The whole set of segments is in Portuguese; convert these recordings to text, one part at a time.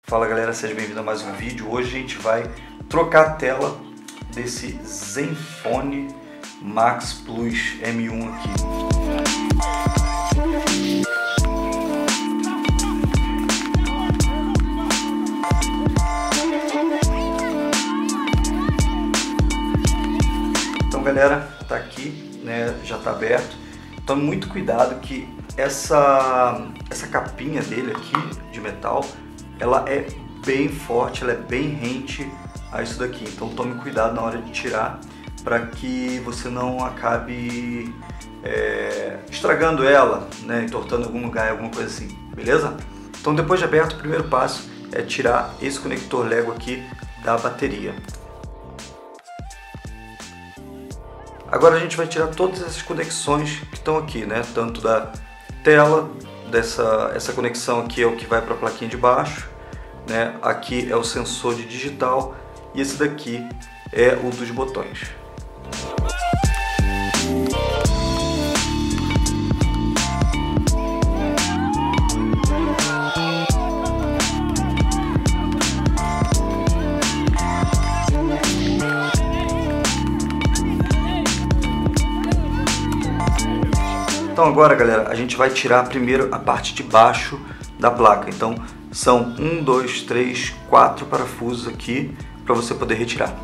Fala galera, seja bem-vindo a mais um vídeo. Hoje a gente vai trocar a tela desse Zenfone Max Plus M1 aqui. Então galera, tá aqui, né, já tá aberto. Tome muito cuidado que essa capinha dele aqui de metal, ela é bem forte, ela é bem rente a isso daqui. Então tome cuidado na hora de tirar para que você não acabe estragando ela, né, entortando em algum lugar, alguma coisa assim, beleza? Então depois de aberto, o primeiro passo é tirar esse conector Lego aqui da bateria. Agora a gente vai tirar todas essas conexões que estão aqui, né? Tanto da tela, essa conexão aqui é o que vai para a plaquinha de baixo, né? Aqui é o sensor de digital e esse daqui é o dos botões. Então agora galera, a gente vai tirar primeiro a parte de baixo da placa. Então são 1, 2, 3, 4 parafusos aqui para você poder retirar.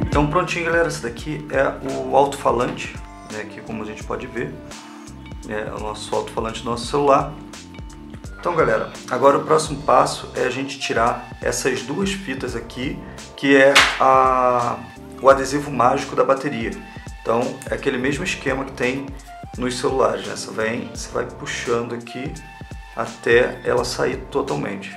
Então prontinho galera, esse daqui é o alto-falante, né, aqui como a gente pode ver, é o nosso alto-falante do nosso celular. Então galera, agora o próximo passo é a gente tirar essas duas fitas aqui, que é o adesivo mágico da bateria. Então é aquele mesmo esquema que tem nos celulares, né? Você vai puxando aqui até ela sair totalmente.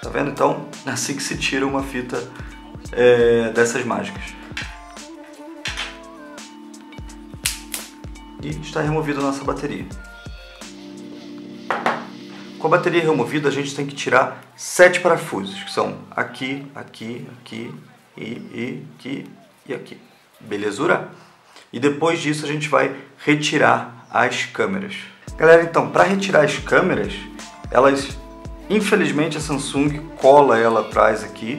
Tá vendo? Então, assim que se tira uma fita dessas mágicas. E está removida a nossa bateria. Com a bateria removida, a gente tem que tirar 7 parafusos, que são aqui, aqui, aqui, e aqui e aqui. Belezura? E depois disso a gente vai retirar as câmeras. Galera, então, para retirar as câmeras, infelizmente a Samsung cola ela atrás aqui,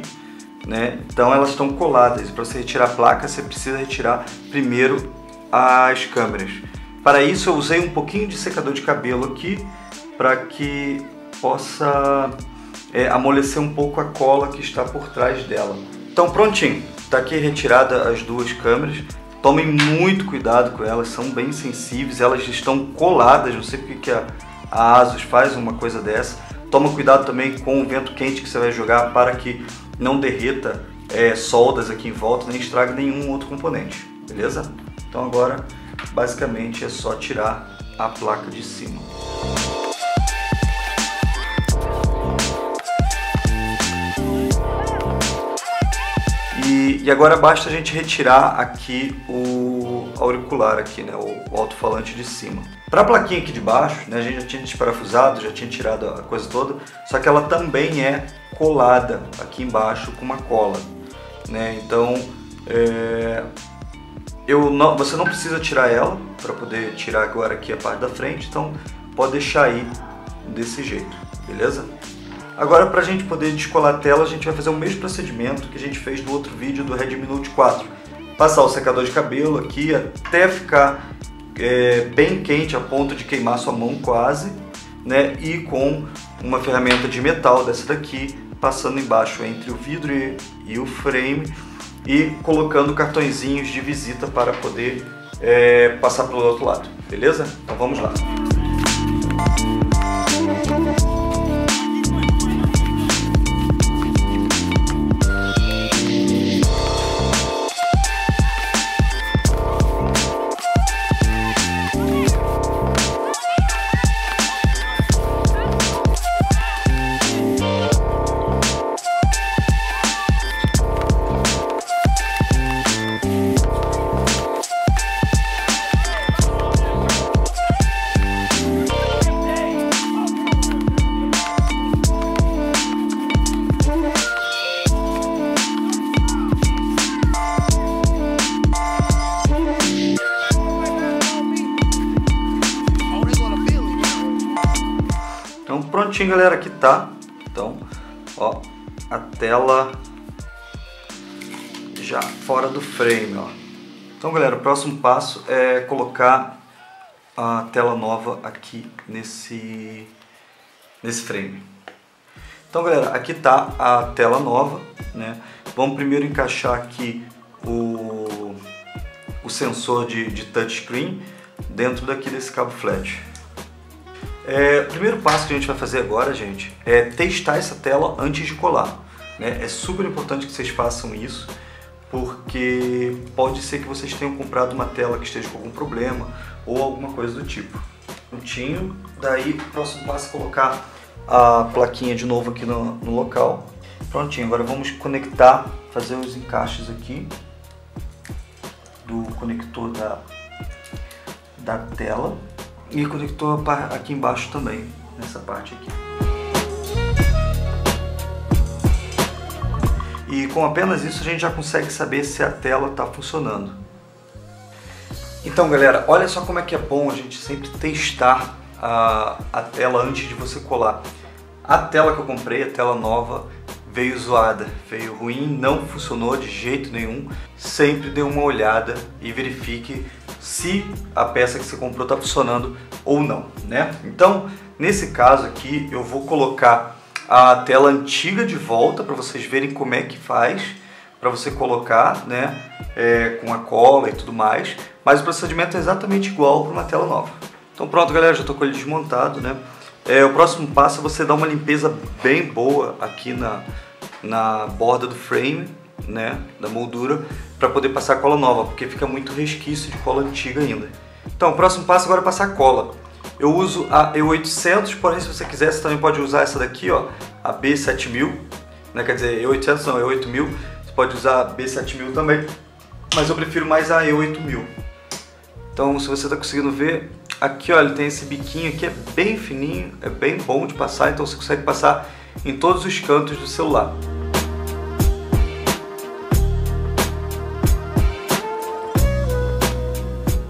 né? Então elas estão coladas. Para você retirar a placa, você precisa retirar primeiro as câmeras. Para isso eu usei um pouquinho de secador de cabelo aqui, para que possa amolecer um pouco a cola que está por trás dela. Então prontinho, está aqui retirada as duas câmeras. Tomem muito cuidado com elas, são bem sensíveis, elas estão coladas, não sei porque que a ASUS faz uma coisa dessa. Toma cuidado também com o vento quente que você vai jogar para que não derreta soldas aqui em volta, nem estrague nenhum outro componente, beleza? Então agora, basicamente, é só tirar a placa de cima. E agora basta a gente retirar aqui o auricular aqui, né, o alto-falante de cima. Para a plaquinha aqui de baixo, né, a gente já tinha desparafusado, já tinha tirado a coisa toda, só que ela também é colada aqui embaixo com uma cola, né? Então você não precisa tirar ela para poder tirar agora aqui a parte da frente, então pode deixar aí desse jeito, beleza? Agora, para a gente poder descolar a tela, a gente vai fazer o mesmo procedimento que a gente fez no outro vídeo do Redmi Note 4. Passar o secador de cabelo aqui até ficar bem quente a ponto de queimar sua mão quase, né? E com uma ferramenta de metal dessa daqui, passando embaixo entre o vidro e o frame e colocando cartõezinhos de visita para poder passar pelo outro lado, beleza? Então vamos lá. prontinho, galera, aqui tá. Então, ó, a tela já fora do frame, ó. Então, galera, o próximo passo é colocar a tela nova aqui nesse frame. Então, galera, aqui tá a tela nova, né? Vamos primeiro encaixar aqui o sensor de touchscreen dentro daqui desse cabo flat. O primeiro passo que a gente vai fazer agora, gente, é testar essa tela antes de colar, né? É super importante que vocês façam isso, porque pode ser que vocês tenham comprado uma tela que esteja com algum problema ou alguma coisa do tipo. Prontinho, daí o próximo passo é colocar a plaquinha de novo aqui no local. Prontinho, agora vamos conectar, fazer os encaixes aqui do conector da tela e conector aqui embaixo também, nessa parte aqui. E com apenas isso a gente já consegue saber se a tela está funcionando. Então, galera, olha só como é que é bom a gente sempre testar a tela antes de você colar. A tela que eu comprei, a tela nova, veio zoada, veio ruim, não funcionou de jeito nenhum. Sempre dê uma olhada e verifique se a peça que você comprou está funcionando ou não, né? Então, nesse caso aqui, eu vou colocar a tela antiga de volta para vocês verem como é que faz para você colocar, né, com a cola e tudo mais, mas o procedimento é exatamente igual para uma tela nova. Então pronto, galera, já estou com ele desmontado, né? O próximo passo é você dar uma limpeza bem boa aqui na borda do frame, né, da moldura, para poder passar cola nova, porque fica muito resquício de cola antiga ainda. Então o próximo passo agora é passar cola. Eu uso a E800, porém se você quiser você também pode usar essa daqui, ó, a B7000, né? Quer dizer, E800 não, E8000, você pode usar a B7000 também, mas eu prefiro mais a E8000. Então, se você está conseguindo ver, aqui ó, ele tem esse biquinho aqui, é bem fininho, é bem bom de passar, então você consegue passar em todos os cantos do celular.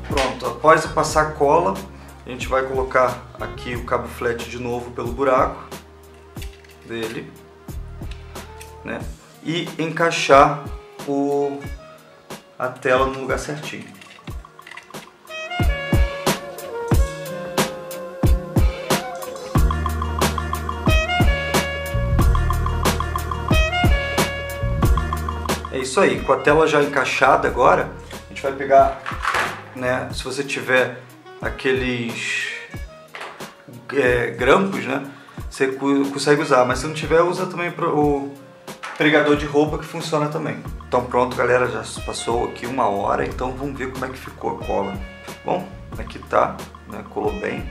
Pronto, após eu passar a cola, a gente vai colocar aqui o cabo flat de novo pelo buraco dele, né? E encaixar a tela no lugar certinho. É isso aí, com a tela já encaixada agora, a gente vai pegar, né, se você tiver aqueles grampos, né, você consegue usar, mas se não tiver, usa também o pregador de roupa que funciona também. Então pronto, galera, já passou aqui 1 hora, então vamos ver como é que ficou a cola. Bom, aqui tá, né, colou bem.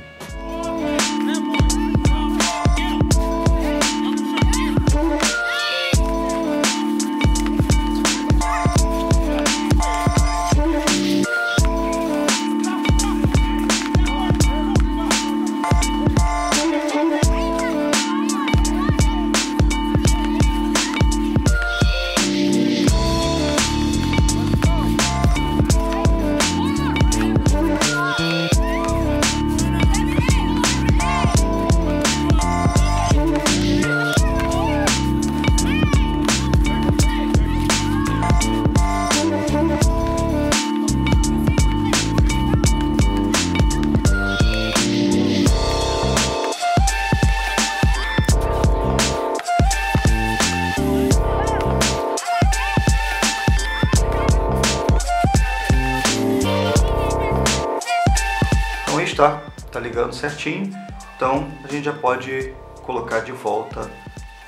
Tá ligando certinho, então a gente já pode colocar de volta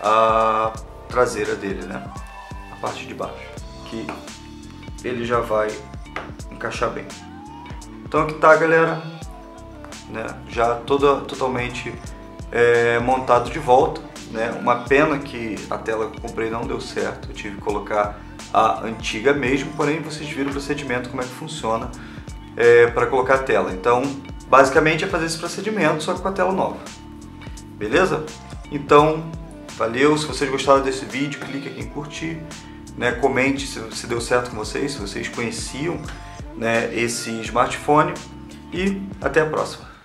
a traseira dele, né, a parte de baixo, que ele já vai encaixar bem. Então aqui tá, galera, né, já totalmente montado de volta, né. Uma pena que a tela que eu comprei não deu certo, eu tive que colocar a antiga mesmo, porém vocês viram o procedimento, como é que funciona para colocar a tela. Então basicamente é fazer esse procedimento, só que com a tela nova. Beleza? Então, valeu. Se vocês gostaram desse vídeo, clique aqui em curtir, né? Comente se deu certo com vocês, se vocês conheciam, né, esse smartphone. E até a próxima.